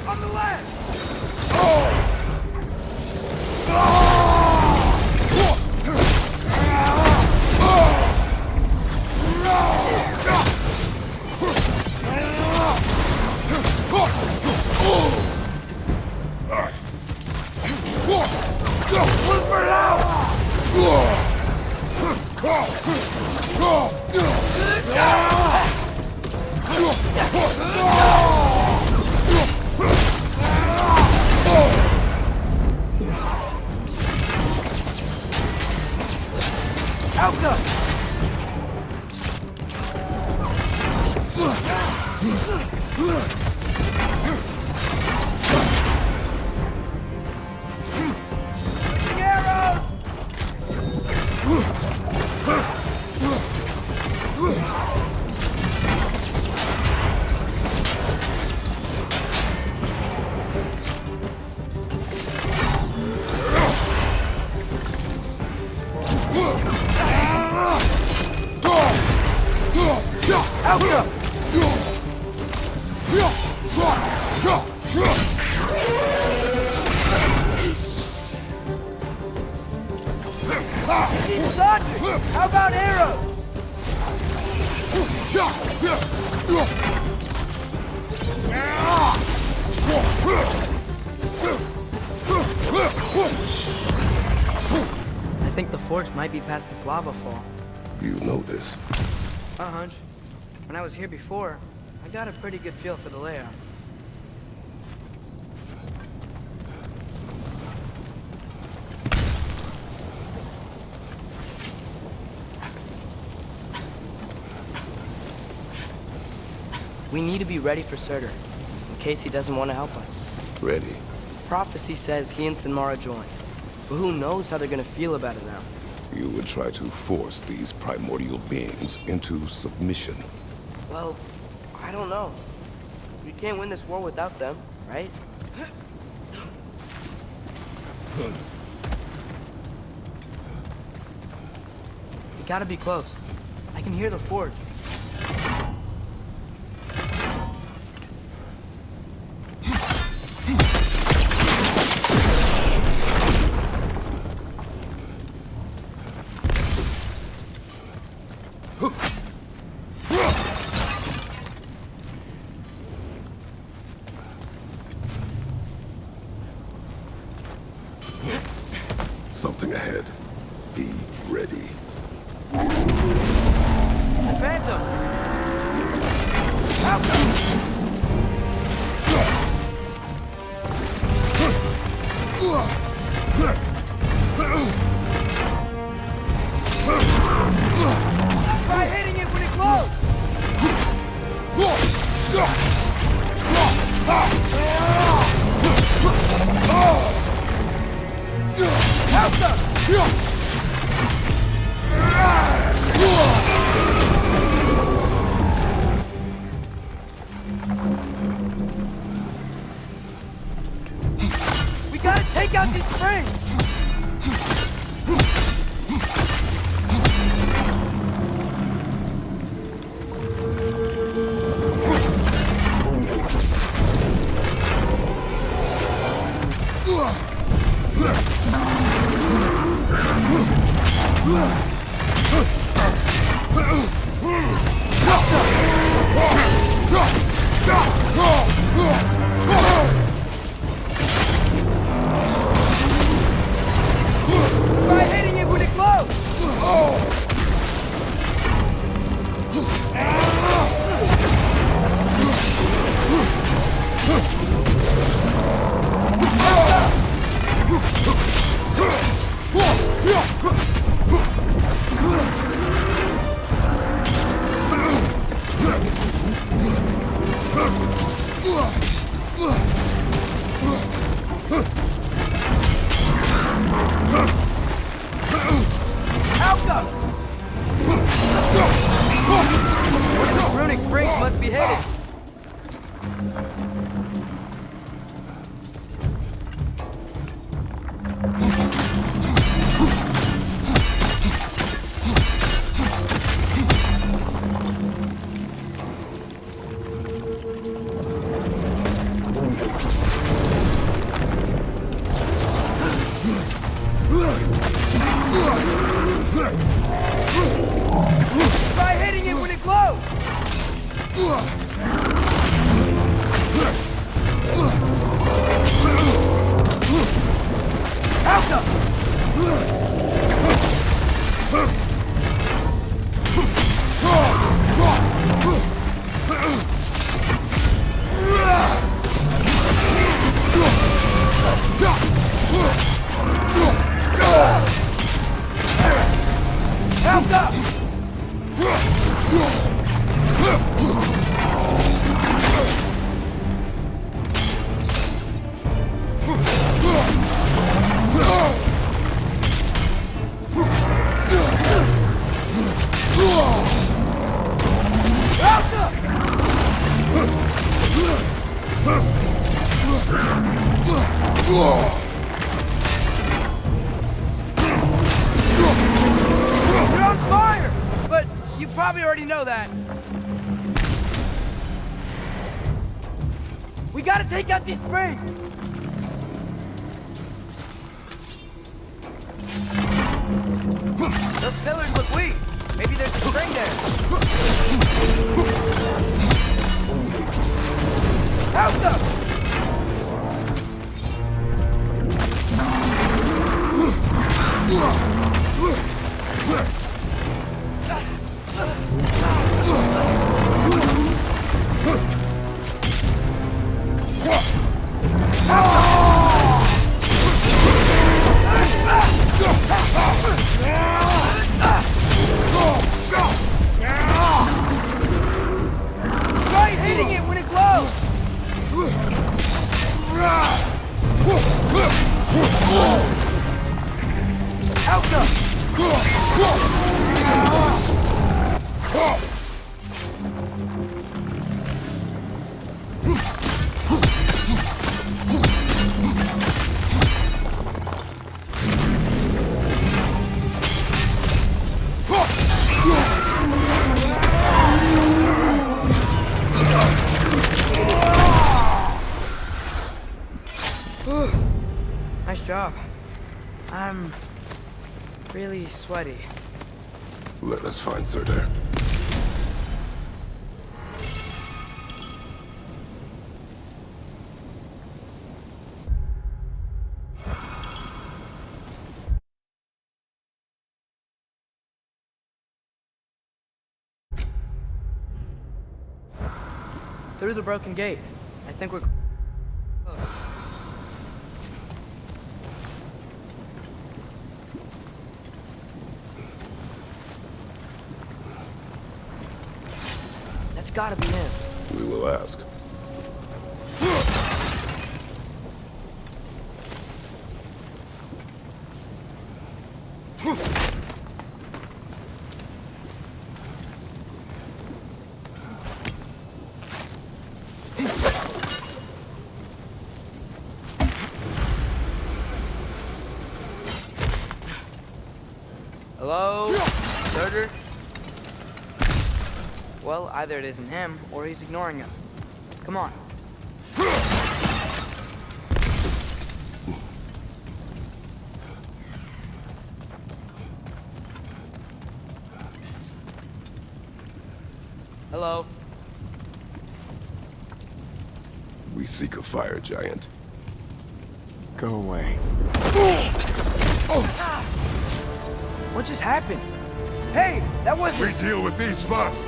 On the left! Look for now! Alka! How about arrows? I think the forge might be past this lava fall. You know this. A hunch. When I was here before, I got a pretty good feel for the layout. We need to be ready for Surtur, in case he doesn't want to help us. Ready. Prophecy says he and Sinmara join, but who knows how they're gonna feel about it now. You would try to force these primordial beings into submission. Well, I don't know. We can't win this war without them, right? We gotta be close. I can hear the forge. Something ahead. Be ready. The Phantom! Try hitting it when it glows! We gotta take out these springs! Try hitting it when it glows! Alka! Where the runic springs must be headed. You're on fire! But you probably already know that. We gotta take out these springs! Those pillars look weak. Maybe there's a spring there. Help them! Try hitting it when it glows! Alka! Nice job. I'm really sweaty. Let us find Surtur. Through the broken gate. I think we're... That's gotta be him. We will ask. Hello? Surtur? Well, either it isn't him, or he's ignoring us. Come on. Hello? We seek a fire giant. Go away. What just happened? Hey, that wasn't... We deal with these first.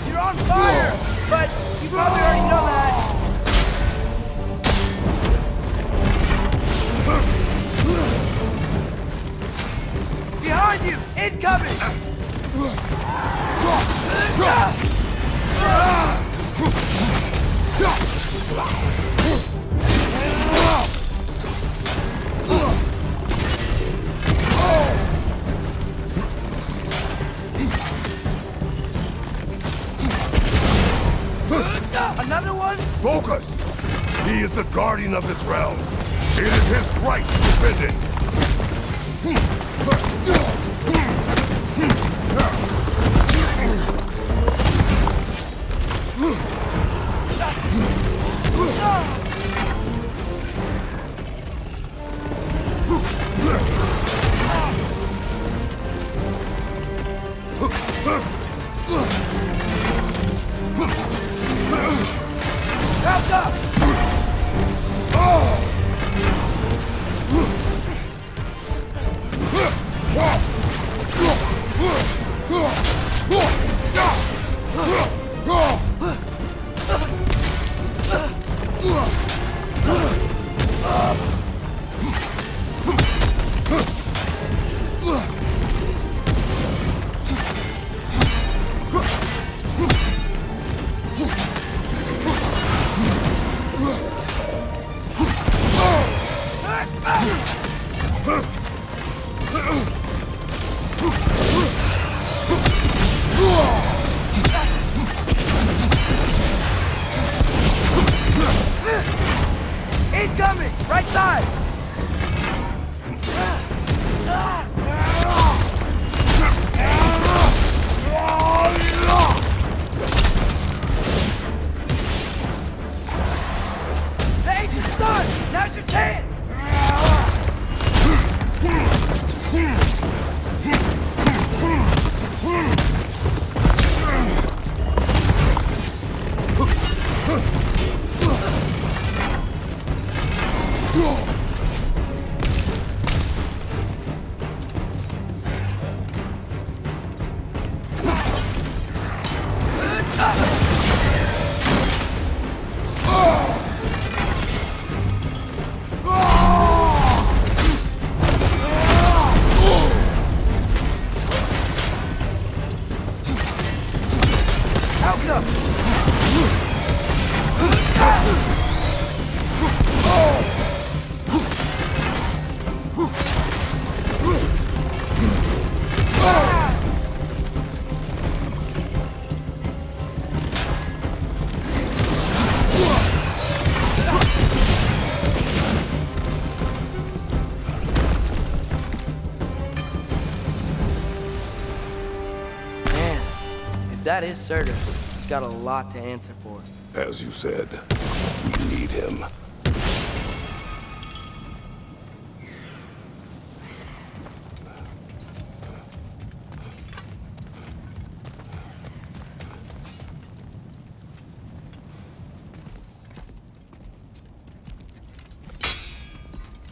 You're on fire! But you probably already know that. Behind you! Incoming! Another one? Focus! He is the guardian of this realm. It is his right to defend it. Help up! Incoming! Right side! Hey, you're stunned! Now's your chance! That is Surtur. He's got a lot to answer for. As you said, we need him.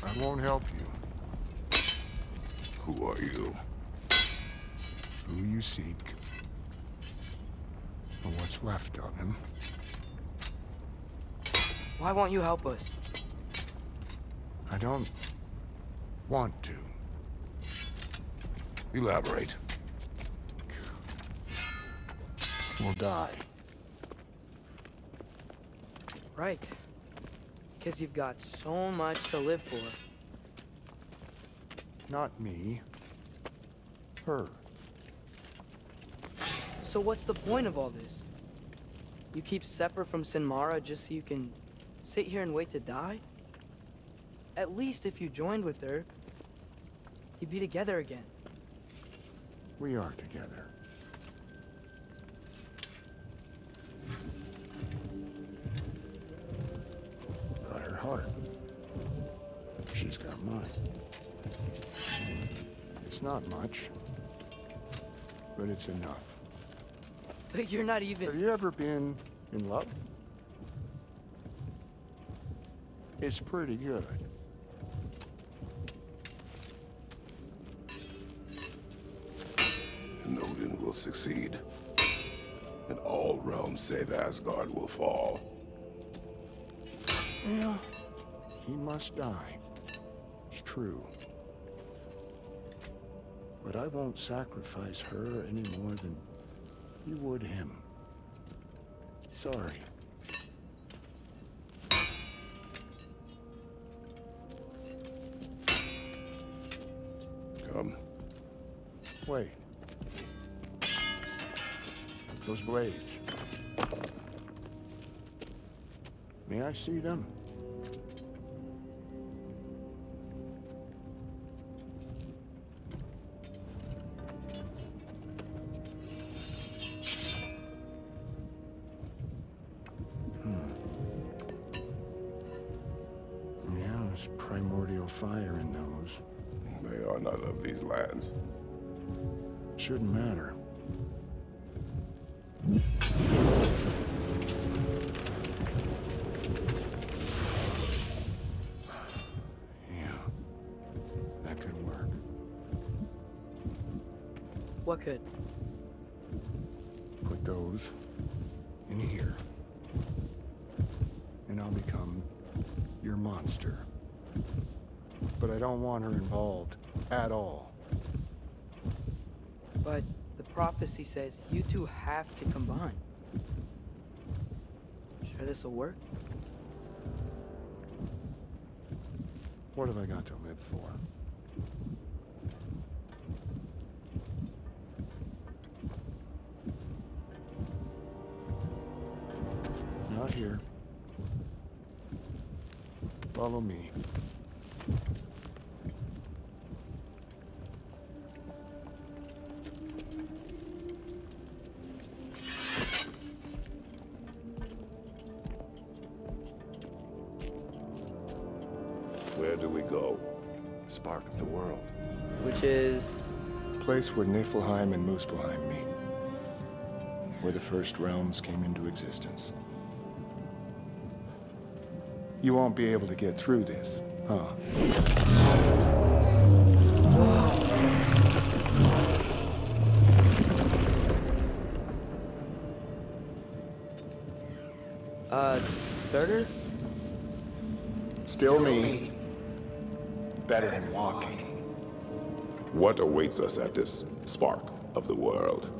I won't help you. Who are you? Who you seek, and what's left of him. Why won't you help us? I don't want to. Elaborate. We'll die. Right. Because you've got so much to live for. Not me. Her. So what's the point of all this? You keep separate from Sinmara just so you can sit here and wait to die? At least if you joined with her, you'd be together again. We are together. Got her heart. She's got mine. It's not much, but it's enough. But you're not Have even... you ever been in love? It's pretty good. And Odin will succeed. And all realms save Asgard will fall. Yeah, he must die. It's true. But I won't sacrifice her any more than you would him. Sorry. Come. Wait. Those blades. May I see them? primordial fire in those. They are not of these lands. Shouldn't matter. Yeah, that could work. What could? Put those in here. And I'll become your monster. But I don't want her involved at all. But the prophecy says you two have to combine. Sure this'll work? What have I got to live for? Not here. Follow me. Where do we go? Spark of the world. Which is... Place where Niflheim and Muspelheim meet. Where the first realms came into existence. You won't be able to get through this, huh? Surtur? Still me. Better than walking. What awaits us at this spark of the world?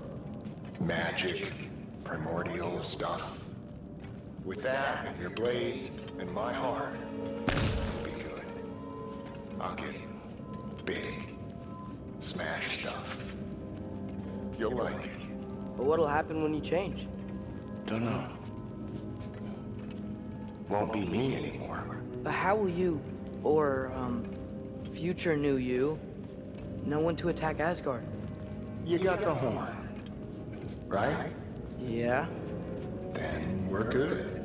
Magic, primordial stuff. With that and your blades and my heart, it'll be good. I'll get big, smash stuff. You'll like it. But what'll happen when you change? Dunno. Won't be me anymore. But how will you, or, future new you, know when to attack Asgard? You got the horn, right? Yeah? Then we're good.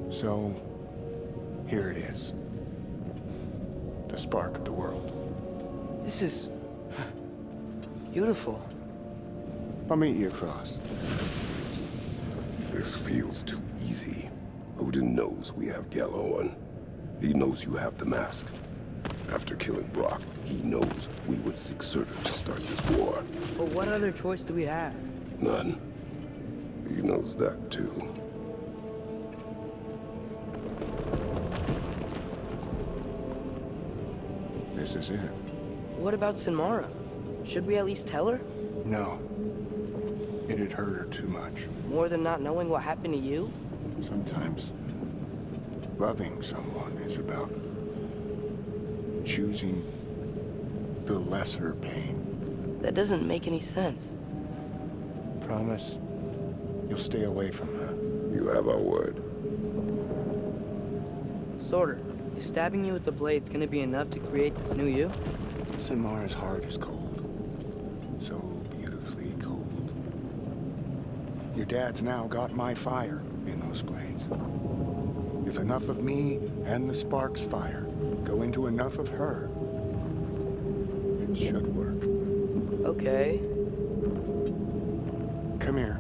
So, here it is. The spark of the world. This is... beautiful. I'll meet you across. This feels too easy. Odin knows we have Gjallarhorn. He knows you have the mask. After killing Brock, he knows we would seek Surtur to start this war. But what other choice do we have? None. He knows that too. This is it. What about Sinmara? Should we at least tell her? No. It'd hurt her too much. More than not knowing what happened to you? Sometimes loving someone is about choosing the lesser pain. That doesn't make any sense. Promise you'll stay away from her. You have our word. Surtur, is stabbing you with the blades gonna be enough to create this new you? Sinmara's heart is cold. So beautifully cold. Your dad's now got my fire in those blades. If enough of me and the spark's fire go into enough of her, it should work. Okay. Come here.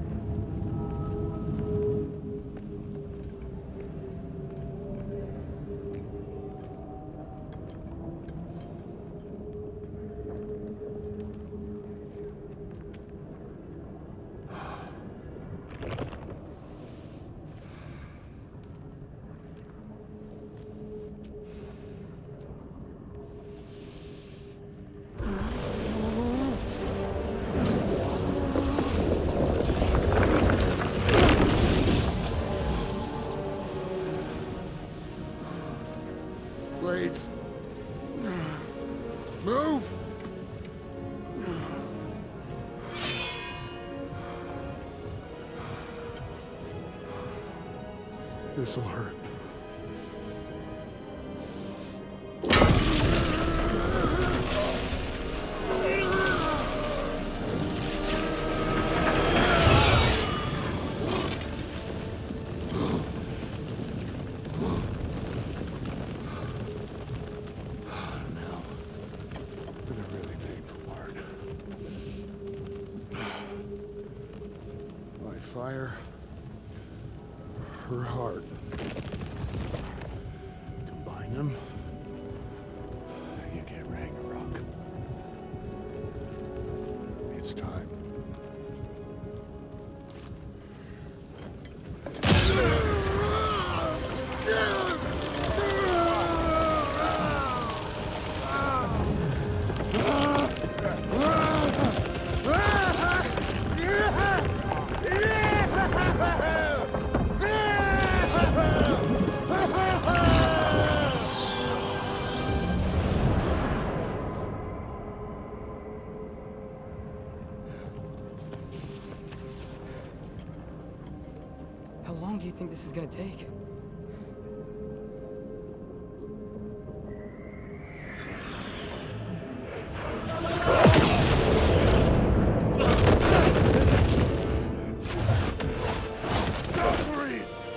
Blades. Move! This'll hurt. her heart. Combine them, you get Ragnarök. It's time. How long do you think this is gonna take?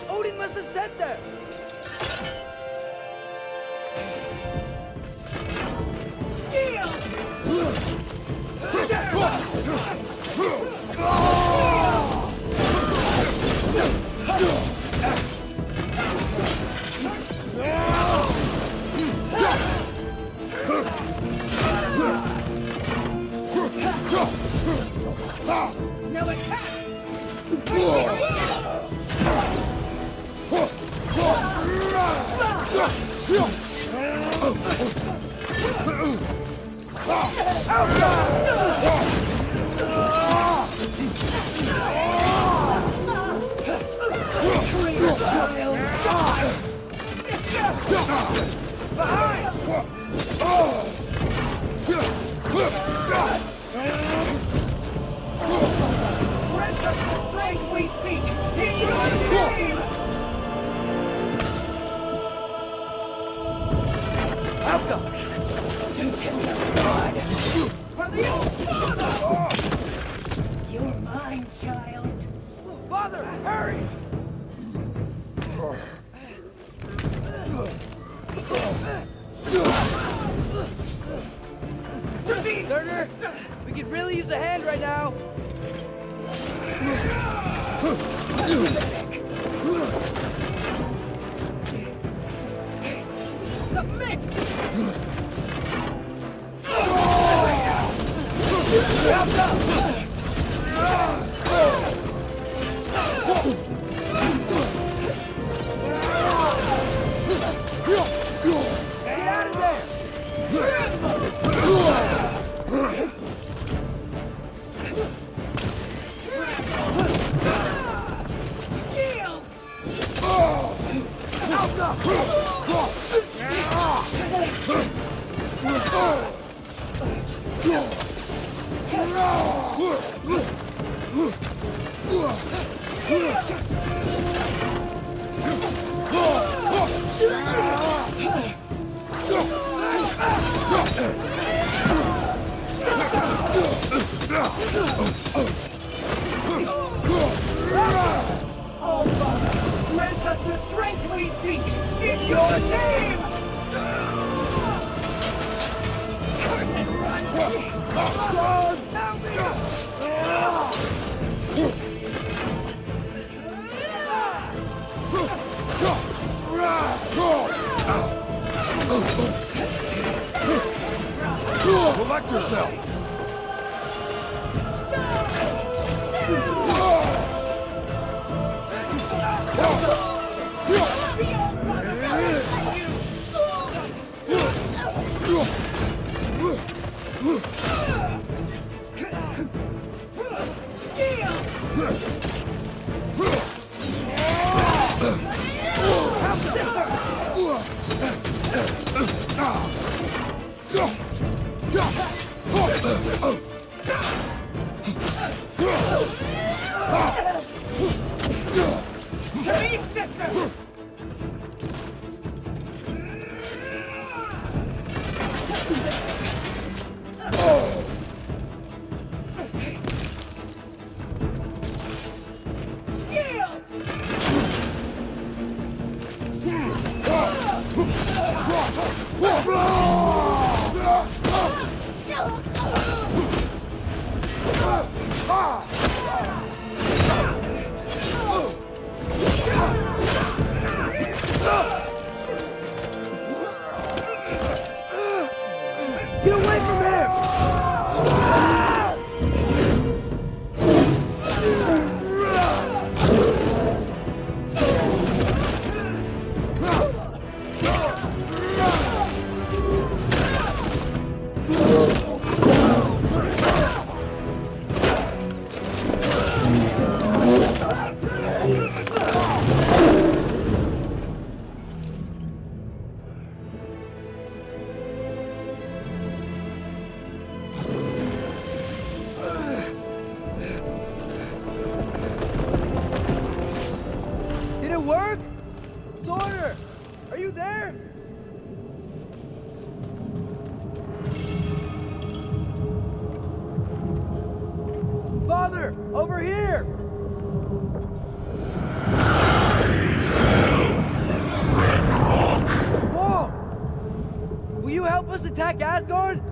Odin must have said that! Now attack! Grant us the strength we seek in your name! Outcome! Continue, God! For the old father! You're mine, child. Father, hurry! Deserter, we could really use a hand right now. Submit! Get out of there! Yield! All Father, grant us the strength we seek in your name! Turn and run! Collect yourself! To me, sister! Yield! Father, over here! Whoa! Will you help us attack Asgard?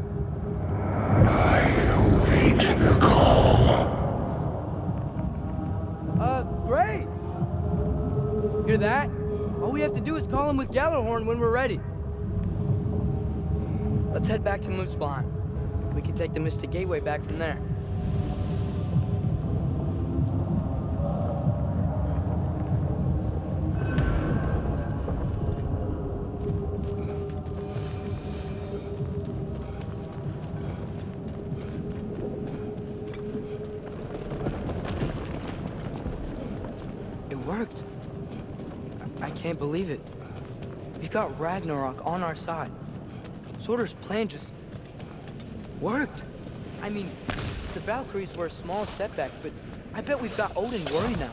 Great! Hear that? All we have to do is call him with Gjallarhorn when we're ready. Let's head back to Muspelheim. We can take the Mystic Gateway back from there. Worked. I can't believe it. We got Ragnarök on our side. Surtur's plan just worked. I mean, the Valkyries were a small setback, but I bet we've got Odin worried now.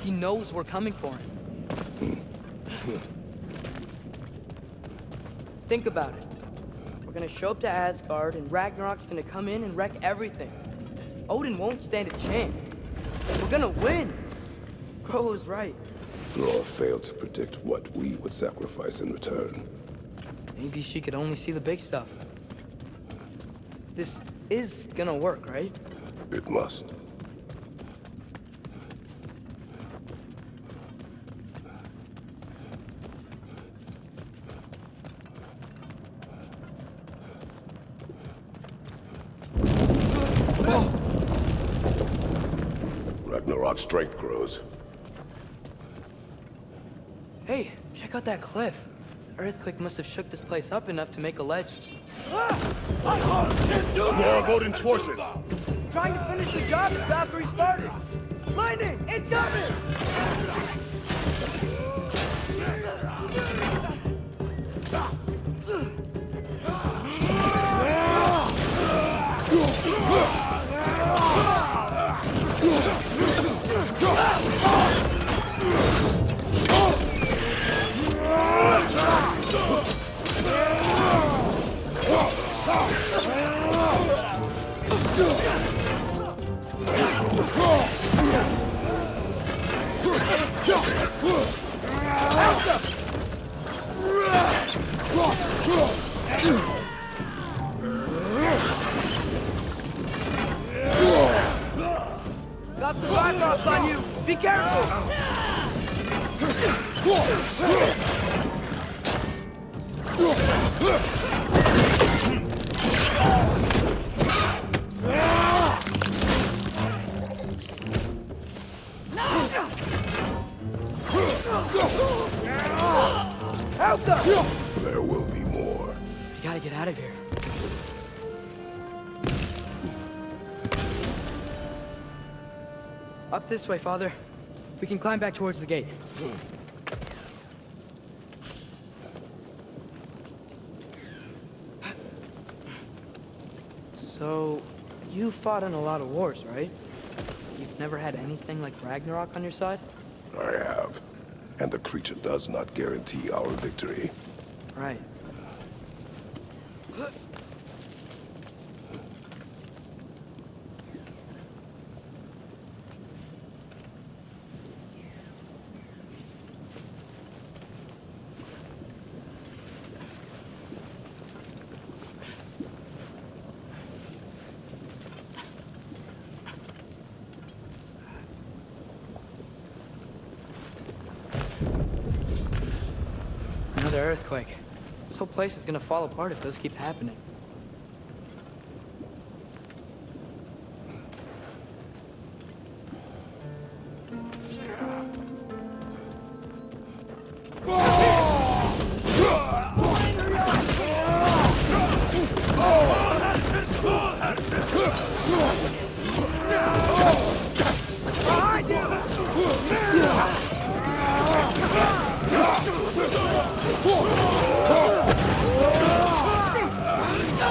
He knows we're coming for him. Think about it. We're gonna show up to Asgard, and Ragnarok's gonna come in and wreck everything. Odin won't stand a chance. We're gonna win. Crow was right. Thor failed to predict what we would sacrifice in return. Maybe she could only see the big stuff. This is gonna work, right? It must. Ragnarok's strength grows. Hey, check out that cliff. The earthquake must have shook this place up enough to make a ledge. More of Odin's forces! Trying to finish the job that Valkyrie started! Lightning! It's coming! Got the Cyclops on you! Be careful! Help them! There will be more. We gotta get out of here. Up this way, Father. We can climb back towards the gate. So, you fought in a lot of wars, right? You've never had anything like Ragnarök on your side? I have. And the creature does not guarantee our victory. Right. Another earthquake. This whole place is gonna fall apart if those keep happening.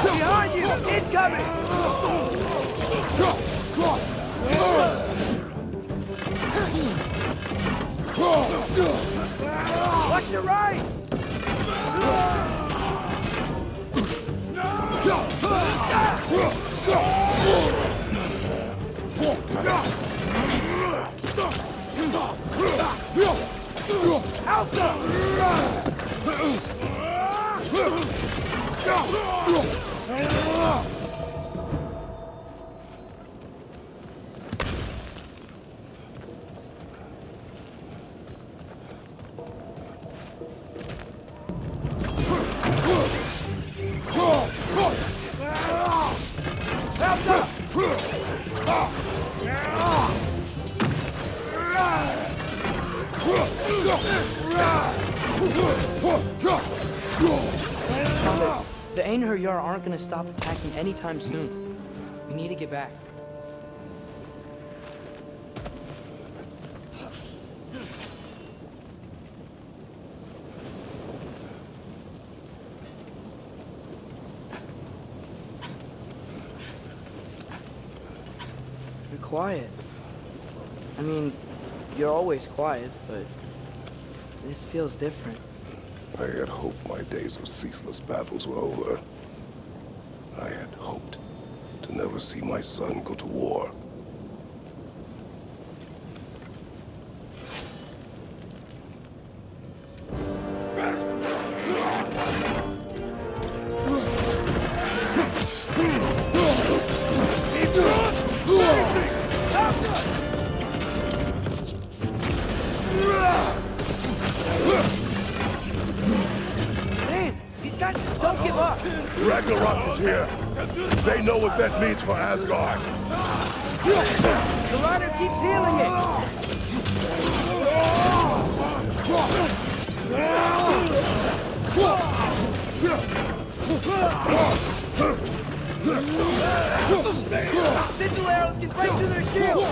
Behind you! Incoming! Watch your right! The Einherjar aren't gonna stop attacking anytime soon. We need to get back. You're quiet. I mean, you're always quiet, but this feels different. I had hoped my days of ceaseless battles were over. I had hoped to never see my son go to war. Man, these guys just don't give up. Ragnarök is here. They know what that means for Asgard. The rider keeps healing it. Sigil arrows can break through their shield.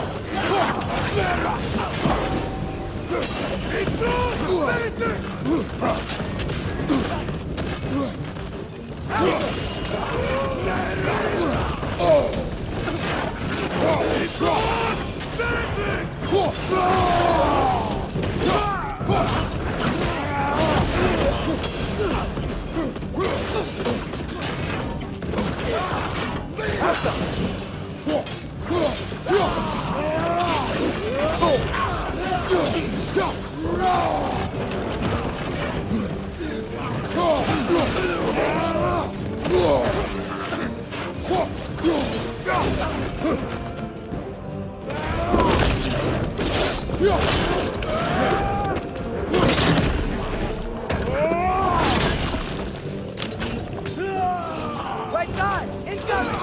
Right side, incoming!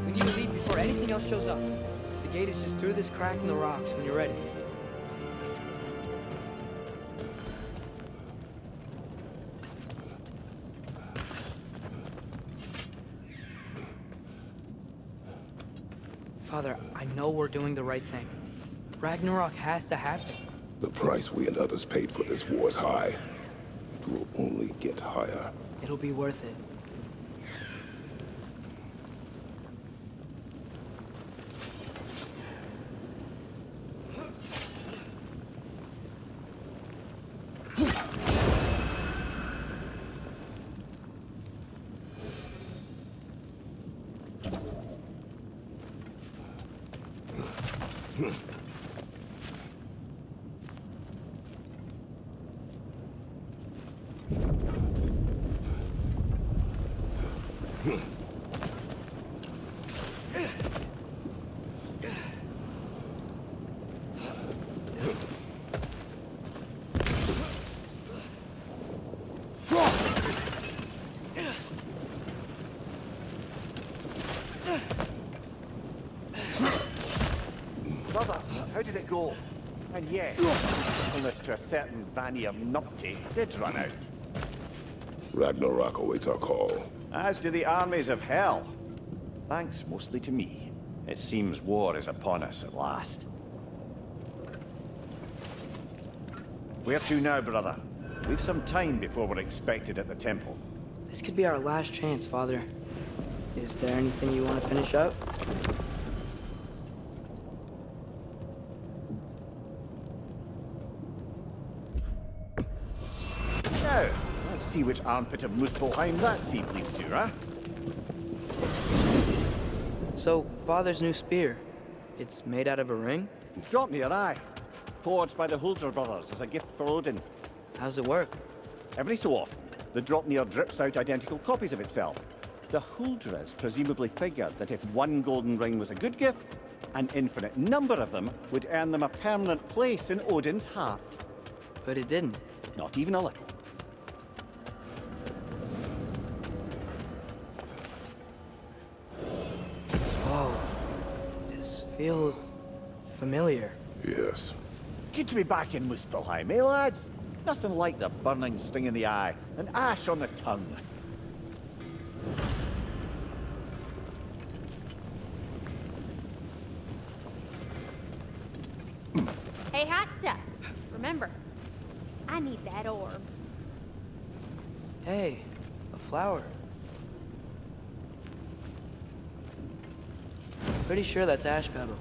We need to leave before anything else shows up. The gate is just through this crack in the rocks when you're ready. Father, I know we're doing the right thing. Ragnarök has to happen. The price we and others paid for this war is high. It will only get higher. It'll be worth it. Brother, how did it go? And yes, unless to a certain Vanir Nupti did run out. Ragnarök awaits our call. As do the armies of hell. Thanks mostly to me. It seems war is upon us at last. Where to now, brother? We've some time before we're expected at the temple. This could be our last chance, Father. Is there anything you want to finish up? Now, let's see which armpit of Muspelheim that sea bleeds to, huh? So, Father's new spear. It's made out of a ring? Drop me your eye. Forged by the Hulder brothers as a gift for Odin. How's it work? Every so often, the Dropnir drips out identical copies of itself. The Huldras presumably figured that if one golden ring was a good gift, an infinite number of them would earn them a permanent place in Odin's heart. But it didn't. Not even a little. Whoa. This feels familiar. Yes. Good to be back in Muspelheim, eh, lads? Nothing like the burning sting in the eye and ash on the tongue. Hey, hot stuff. Remember, I need that orb. Hey, a flower. Pretty sure that's ash pebble.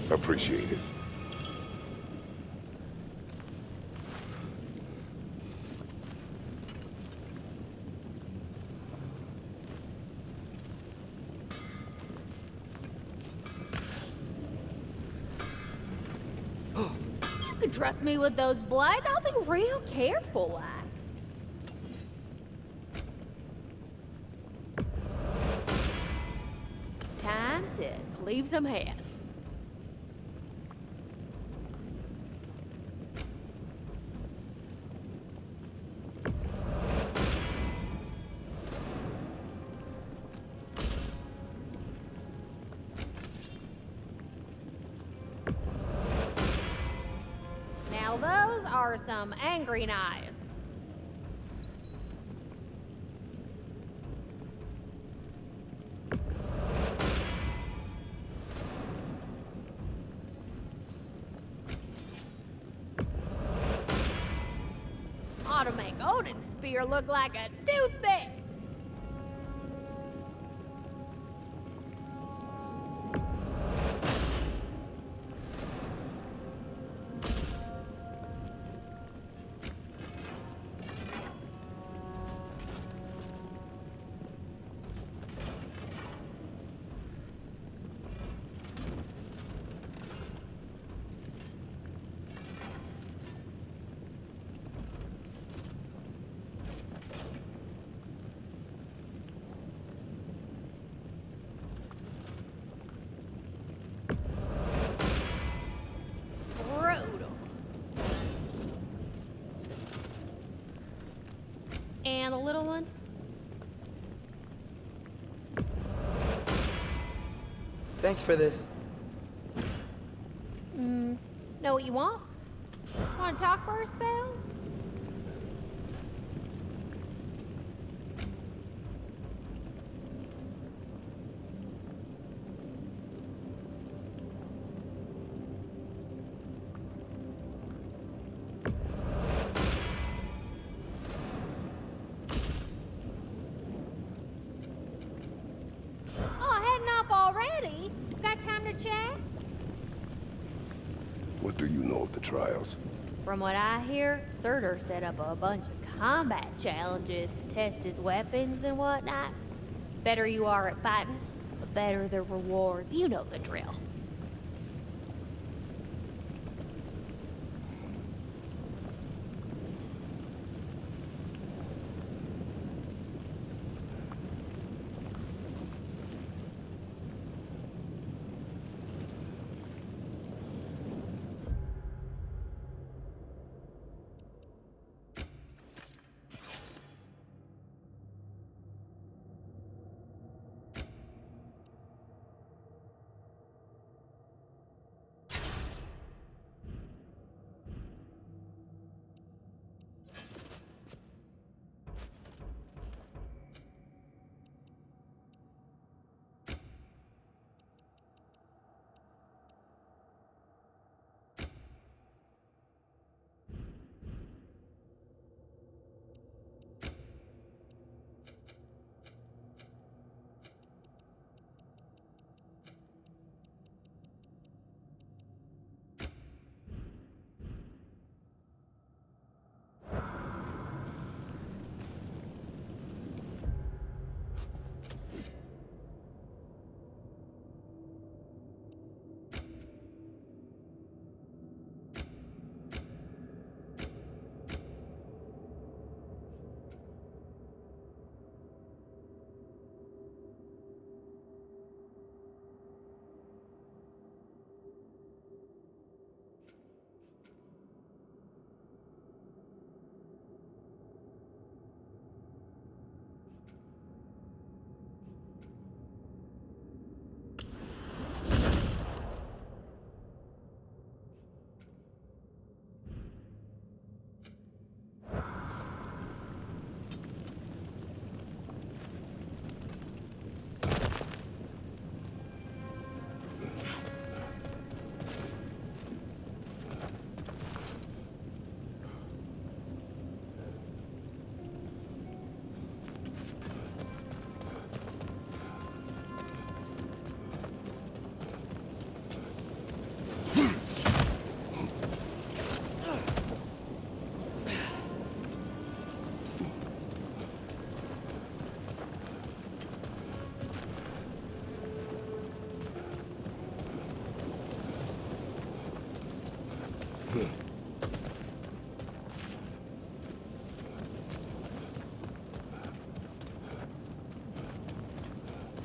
Appreciate it. You can trust me with those blades. I'll be real careful, like. Time to cleave some heads. Now those are some angry knives. Ought to make Odin's spear look like a toothpick. Brutal. And a little one? Thanks for this. Know what you want? Want to talk for a spell? Oh, heading off already? Got time to chat? What do you know of the trials? From what I hear, Surtur set up a bunch of combat challenges to test his weapons and whatnot. Better you are at fighting, the better the rewards. You know the drill.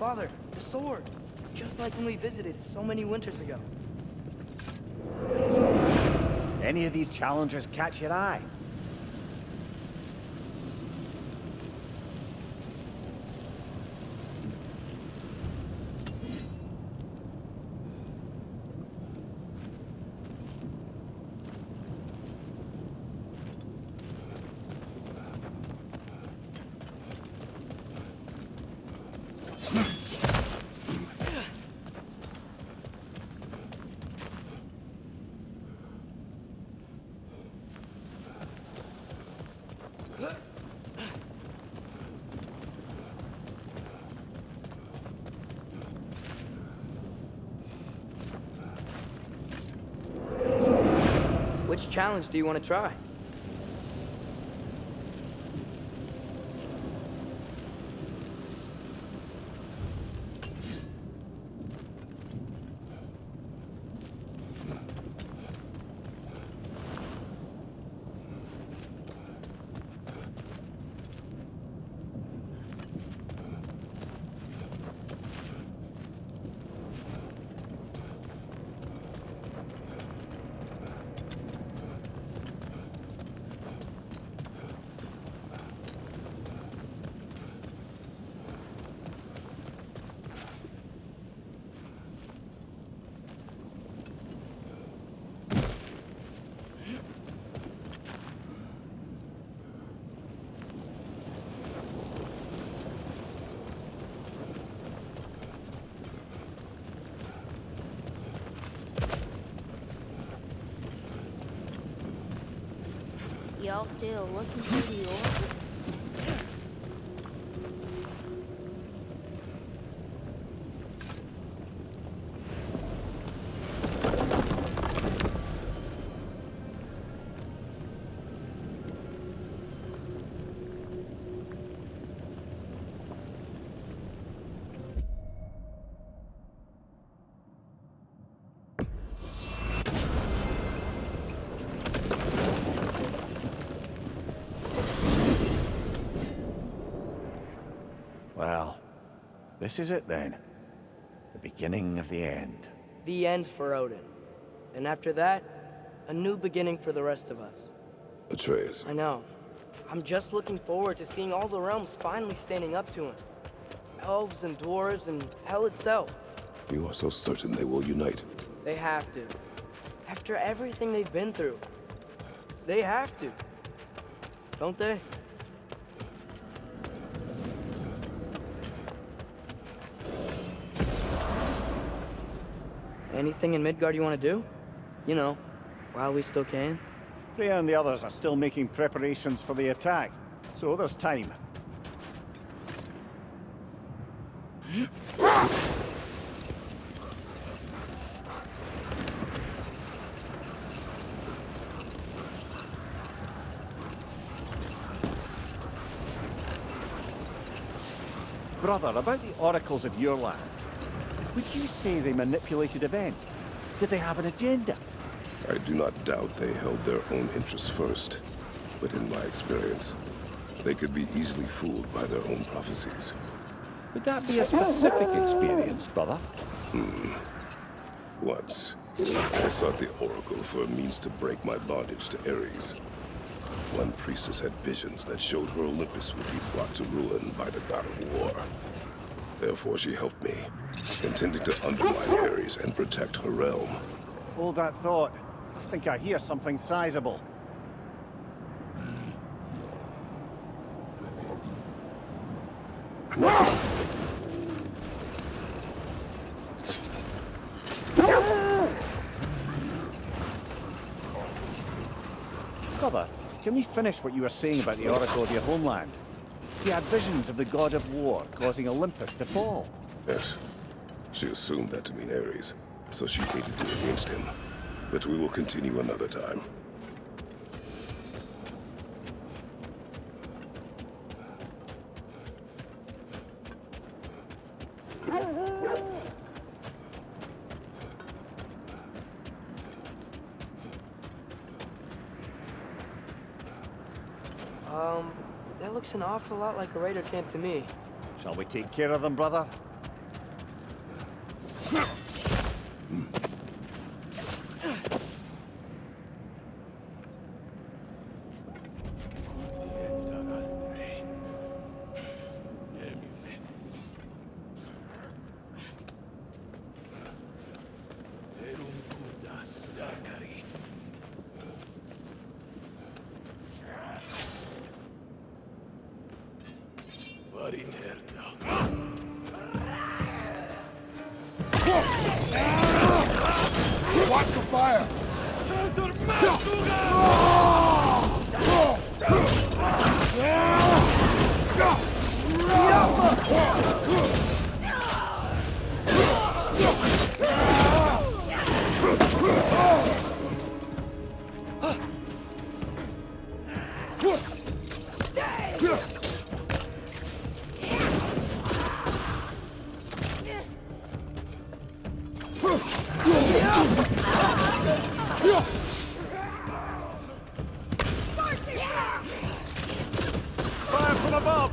Father, the sword. Just like when we visited so many winters ago. Any of these challenges catch your eye? Which challenge do you want to try? Y'all still looking for the order? Well, this is it then. The beginning of the end. The end for Odin. And after that, a new beginning for the rest of us. Atreus, I know. I'm just looking forward to seeing all the realms finally standing up to him. Elves and dwarves and hell itself. you are so certain they will unite. They have to. After everything they've been through. They have to. Don't they? Anything in Midgard you want to do? You know, while we still can. Freya and the others are still making preparations for the attack, so there's time. Brother, about the oracles of your lands, would you say they manipulated events? Did they have an agenda? I do not doubt they held their own interests first. But in my experience, they could be easily fooled by their own prophecies. Would that be a specific experience, brother? Once, I sought the Oracle for a means to break my bondage to Ares. One priestess had visions that showed her Olympus would be brought to ruin by the god of war. Therefore she helped me, intending to undermine Ares and protect her realm. Hold that thought. I think I hear something sizable. Brother, can we finish what you were saying about the Oracle of your homeland? You had visions of the god of war causing Olympus to fall. Yes, she assumed that to mean Ares, so she hated me against him. But we will continue another time. That looks an awful lot like a raider camp to me. Shall we take care of them, brother? Watch the fire! Fire from above!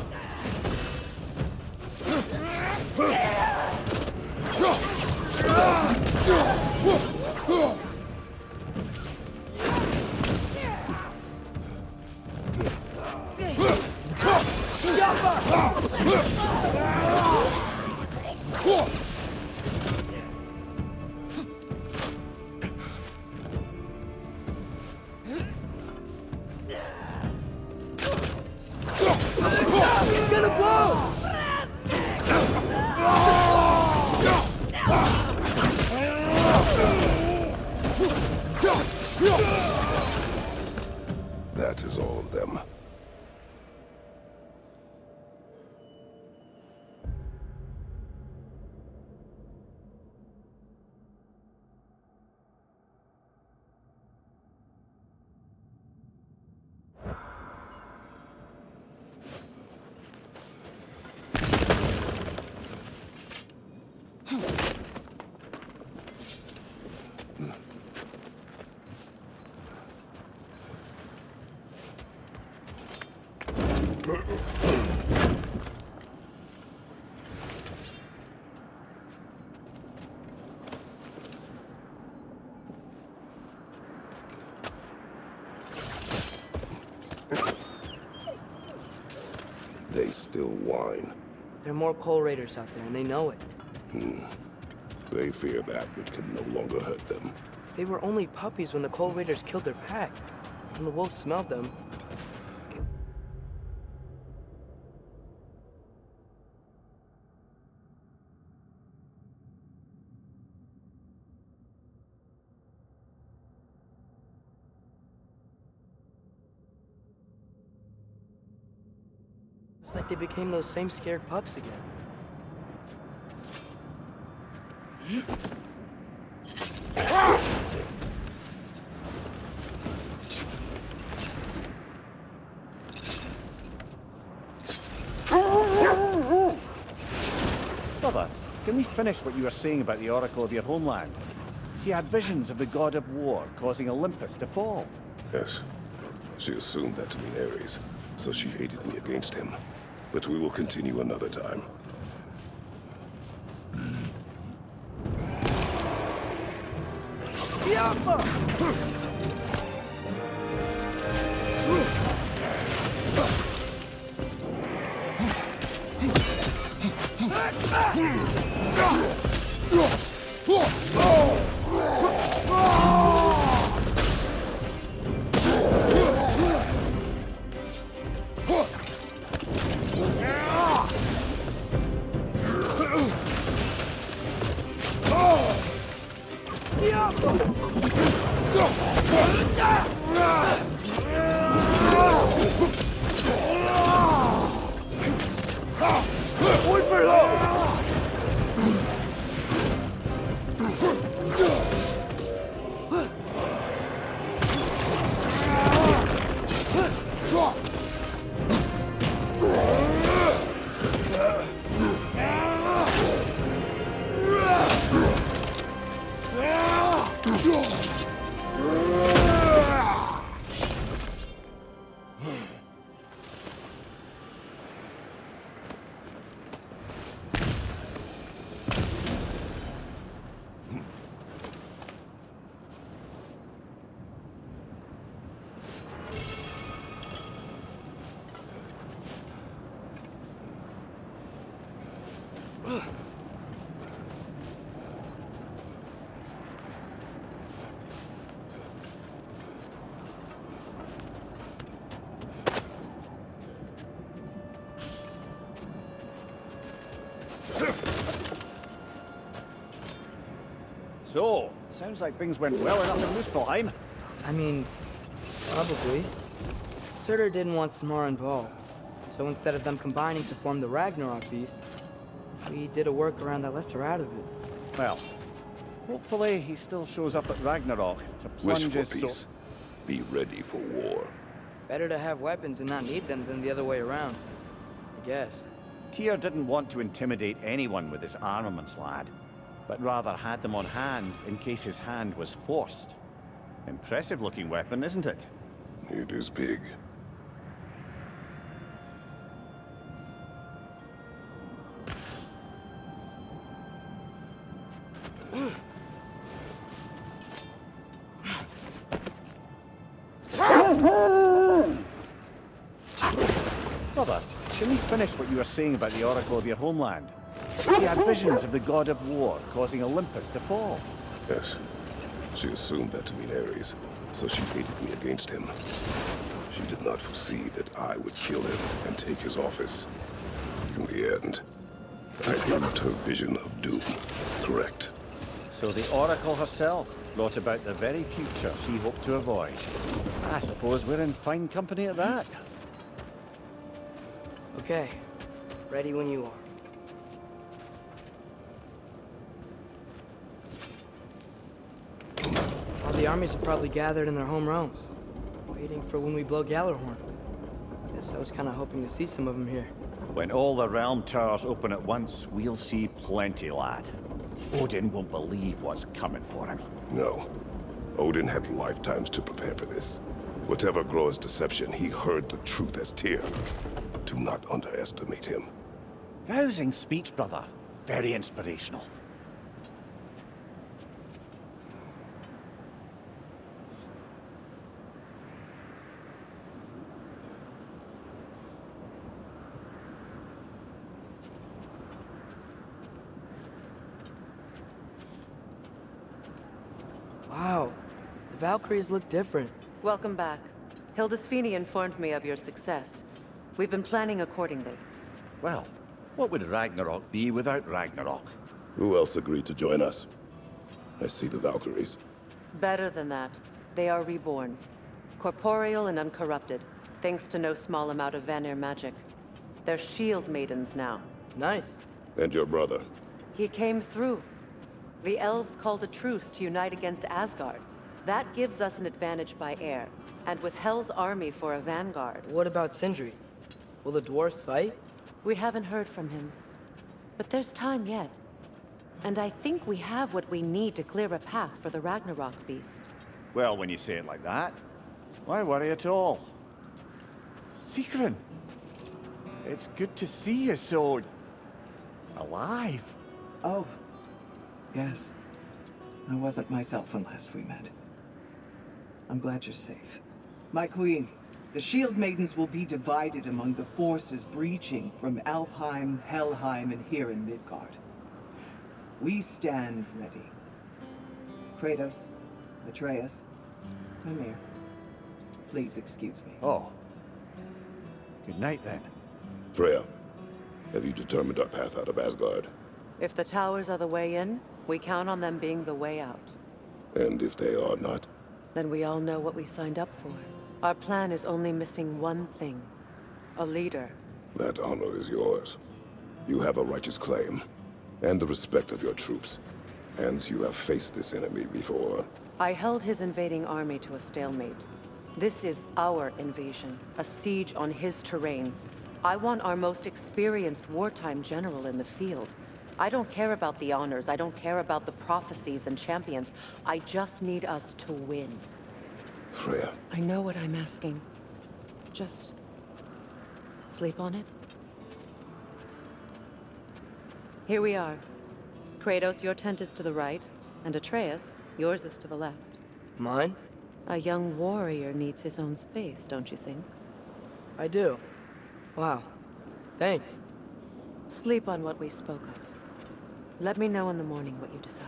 It's gonna blow! That is all of them. They still whine. There are more coal raiders out there, and they know it. They fear that which can no longer hurt them. They were only puppies when the coal raiders killed their pack. When the wolves smelled them, it's like they became those same scared pups again. Brother, can we finish what you were saying about the oracle of your homeland? She had visions of the god of war causing Olympus to fall. Yes. She assumed that to mean Ares, so she aided me against him. But we will continue another time. So, sounds like things went well enough in Muspelheim. I mean, probably. Surtur didn't want Samara involved, so instead of them combining to form the Ragnarök beast, we did a workaround that left her out of it. Well, hopefully he still shows up at Ragnarök to Wish plunge for his peace. Be ready for war. Better to have weapons and not need them than the other way around, I guess. Tyr didn't want to intimidate anyone with his armaments, lad, but rather had them on hand in case his hand was forced. Impressive looking weapon, isn't it? It is big. Brother, can you finish what you were saying about the oracle of your homeland? She had visions of the god of war causing Olympus to fall. Yes. She assumed that to mean Ares, so she hated me against him. She did not foresee that I would kill him and take his office. In the end, I proved her vision of doom correct. So the oracle herself brought about the very future she hoped to avoid. I suppose we're in fine company at that. Okay, ready when you are. All the armies are probably gathered in their home realms, waiting for when we blow Gallarhorn. Guess I was kind of hoping to see some of them here. When all the realm towers open at once, we'll see plenty, lad. Odin won't believe what's coming for him. No. Odin had lifetimes to prepare for this. Whatever Groa's deception, he heard the truth as Tyr. Do not underestimate him. Rousing speech, brother. Very inspirational. Wow, the Valkyries look different. Welcome back. Hildisvini informed me of your success. We've been planning accordingly. Well, what would Ragnarök be without Ragnarök? Who else agreed to join us? I see the Valkyries. Better than that, they are reborn. Corporeal and uncorrupted, thanks to no small amount of Vanir magic. They're shield maidens now. Nice. And your brother. He came through. The elves called a truce to unite against Asgard. That gives us an advantage by air, and with Hel's army for a vanguard. What about Sindri? Will the dwarves fight? We haven't heard from him. But there's time yet. And I think we have what we need to clear a path for the Ragnarök beast. Well, when you say it like that, why worry at all? Sigrun! It's good to see you so... alive. Oh, yes. I wasn't myself when last we met. I'm glad you're safe. My queen, the Shield Maidens will be divided among the forces breaching from Alfheim, Helheim, and here in Midgard. We stand ready. Kratos, Atreus, Mimir, please excuse me. Oh. Good night, then. Freya, have you determined our path out of Asgard? If the towers are the way in, we count on them being the way out. And if they are not? Then we all know what we signed up for. Our plan is only missing one thing. A leader. That honor is yours. You have a righteous claim, and the respect of your troops. And you have faced this enemy before. I held his invading army to a stalemate. This is our invasion, a siege on his terrain. I want our most experienced wartime general in the field. I don't care about the honors, I don't care about the prophecies and champions. I just need us to win. Freya. I know what I'm asking. Just... sleep on it? Here we are. Kratos, your tent is to the right, and Atreus, yours is to the left. Mine? A young warrior needs his own space, don't you think? I do. Wow. Thanks. Sleep on what we spoke of. Let me know in the morning what you decide.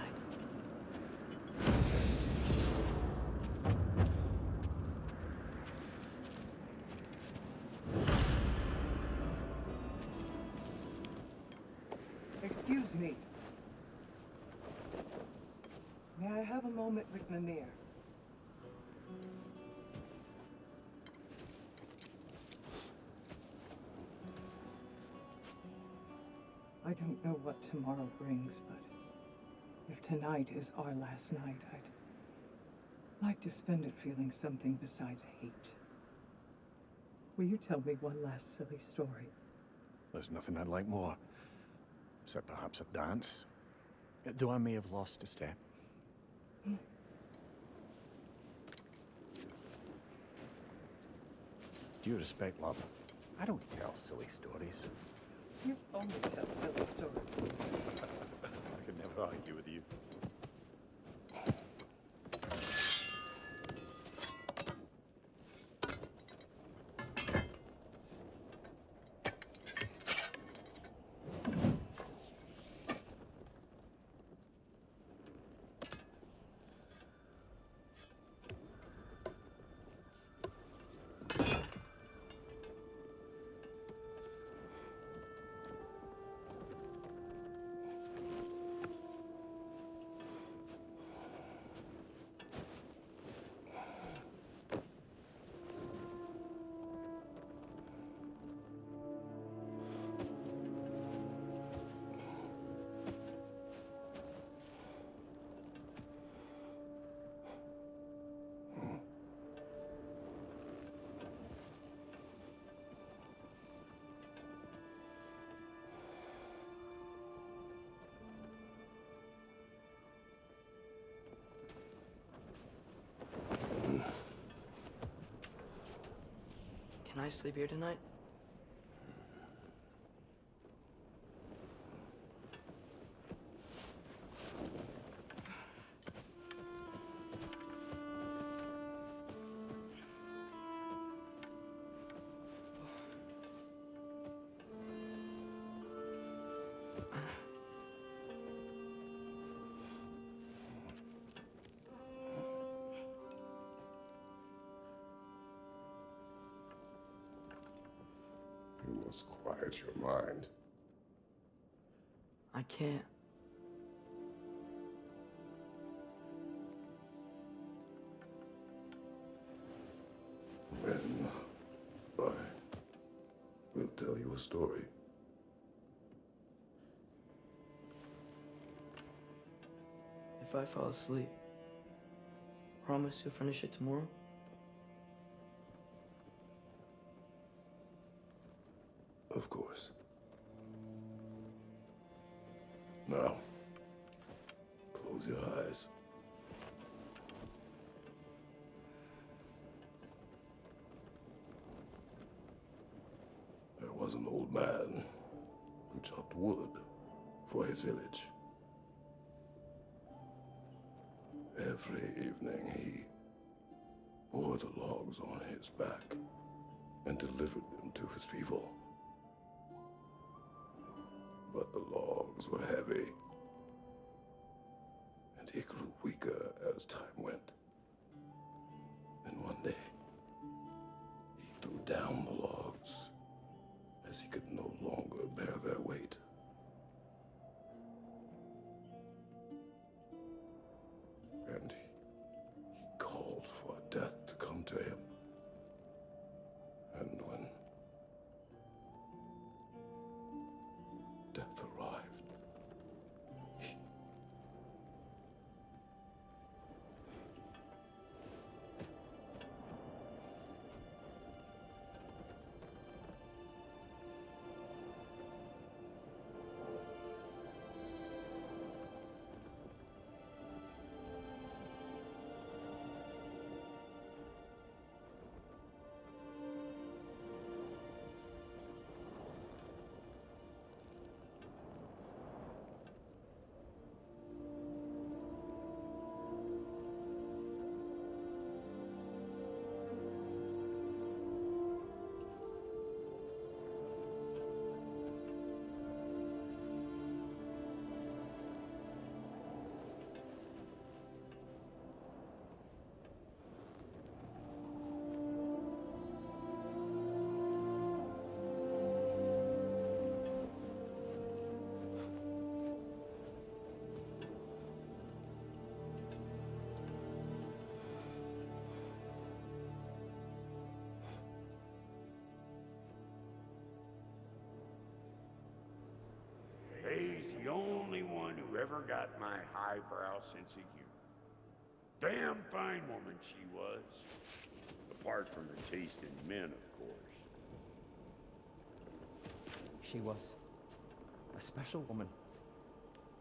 Excuse me. May I have a moment with Mimir? I don't know what tomorrow brings, but if tonight is our last night, I'd like to spend it feeling something besides hate. Will you tell me one last silly story? There's nothing I'd like more. Except perhaps a dance. Though I may have lost a step. Due respect, love, I don't tell silly stories. You only tell silly stories. I could never argue with you. Can I sleep here tonight? You must quiet your mind. I can't. Then I will tell you a story. If I fall asleep, promise you'll finish it tomorrow? Of course. Now, close your eyes. There was an old man who chopped wood for his village. Every evening he bore the logs on his back and delivered them to his people. But the logs were heavy, and he grew weaker as time went. And one day, he threw down the logs as he could no longer bear their weight. And he called for death to come to him. And when death arrived, Faye's the only one who ever got my highbrow sense of humor. Damn fine woman she was. Apart from her taste in men, of course. She was a special woman.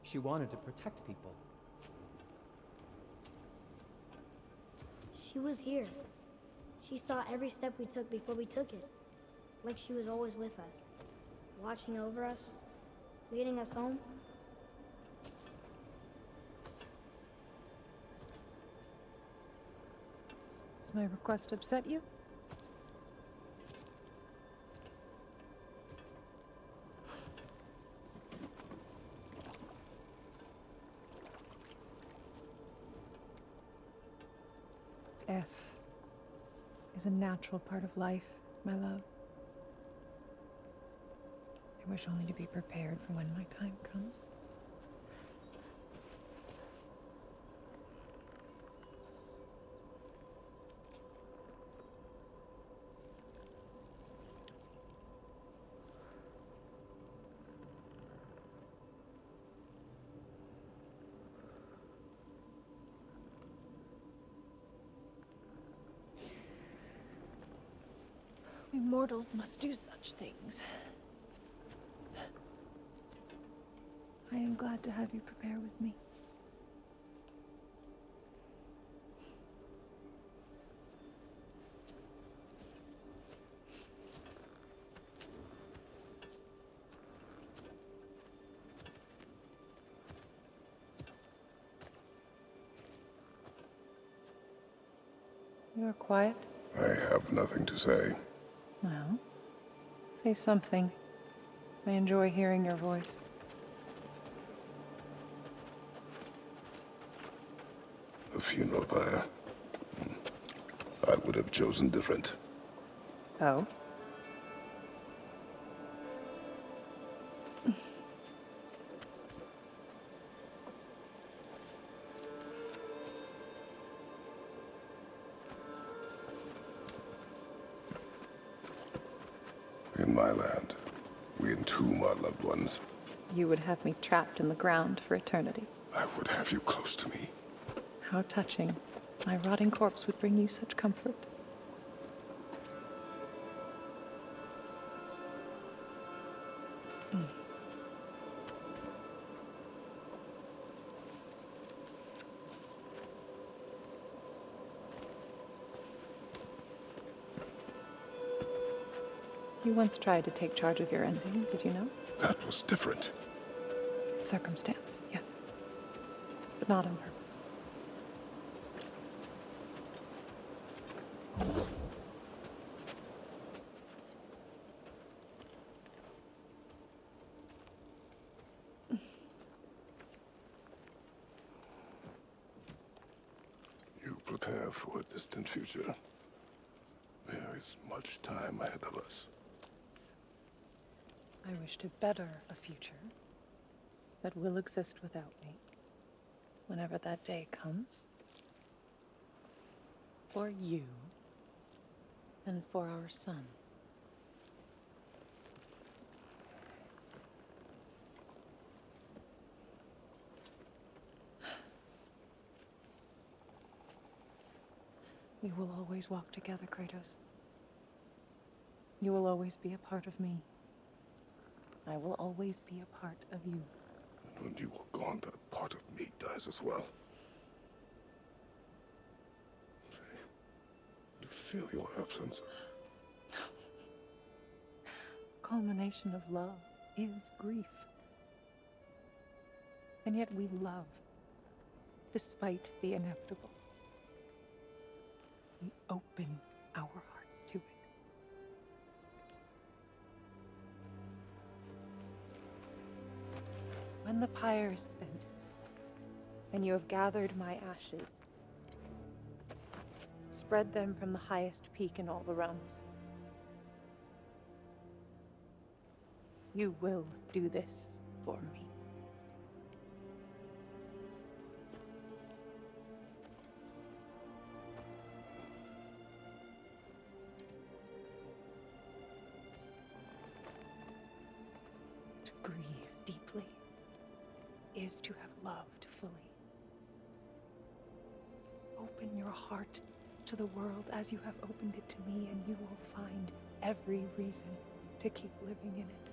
She wanted to protect people. She was here. She saw every step we took before we took it. Like she was always with us. Watching over us. Leading us home. Does my request upset you? Death is a natural part of life, my love. I wish only to be prepared for when my time comes. We mortals must do such things. I am glad to have you prepare with me. You are quiet? I have nothing to say. Well, say something. I enjoy hearing your voice. A funeral pyre. I would have chosen different. Oh? In my land, we entomb our loved ones. You would have me trapped in the ground for eternity. I would have you close to me. How touching. My rotting corpse would bring you such comfort. You once tried to take charge of your ending, did you know? That was different. Circumstance, yes. But not on purpose. You prepare for a distant future. There is much time ahead of us. I wish to better a future that will exist without me, whenever that day comes. For you, and for our son. We will always walk together, Kratos. You will always be a part of me. I will always be a part of you. And when you are gone, that part of me dies as well. To feel your absence. Culmination of love is grief. And yet we love, despite the inevitable. We open our hearts to it. When the pyre is spent, and you have gathered my ashes, spread them from the highest peak in all the realms. You will do this for me. To grieve deeply. is to have loved fully. Open your heart to the world as you have opened it to me, and you will find every reason to keep living in it.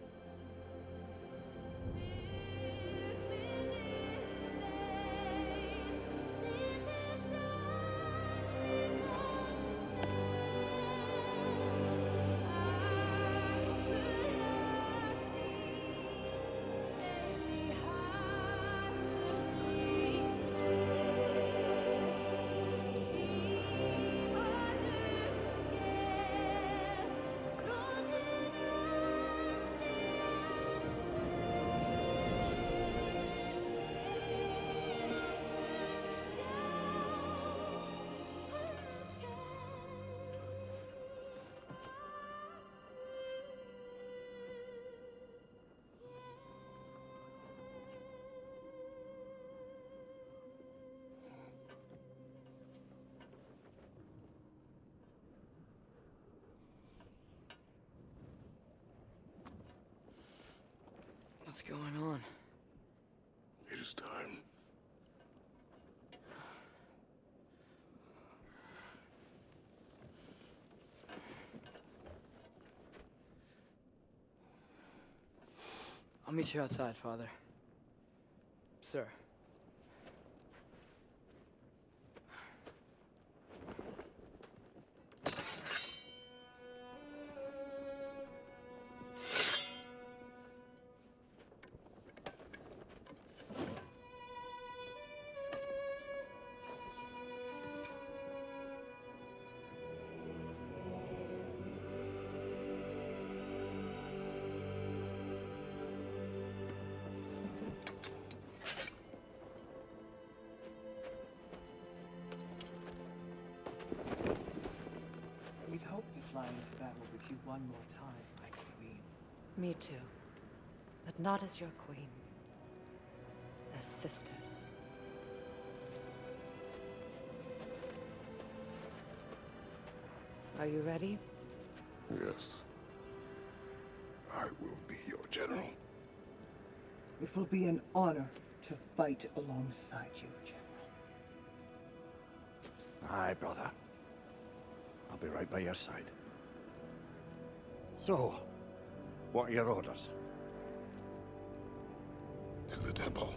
What's going on? It is time. I'll meet you outside, Father. Sir. We'd hoped to fly into battle with you one more time, my queen. Me too. But not as your queen. As sisters. Are you ready? Yes. I will be your general. It will be an honor to fight alongside you, General. Aye, brother. I'll be right by your side. So, what are your orders? To the temple.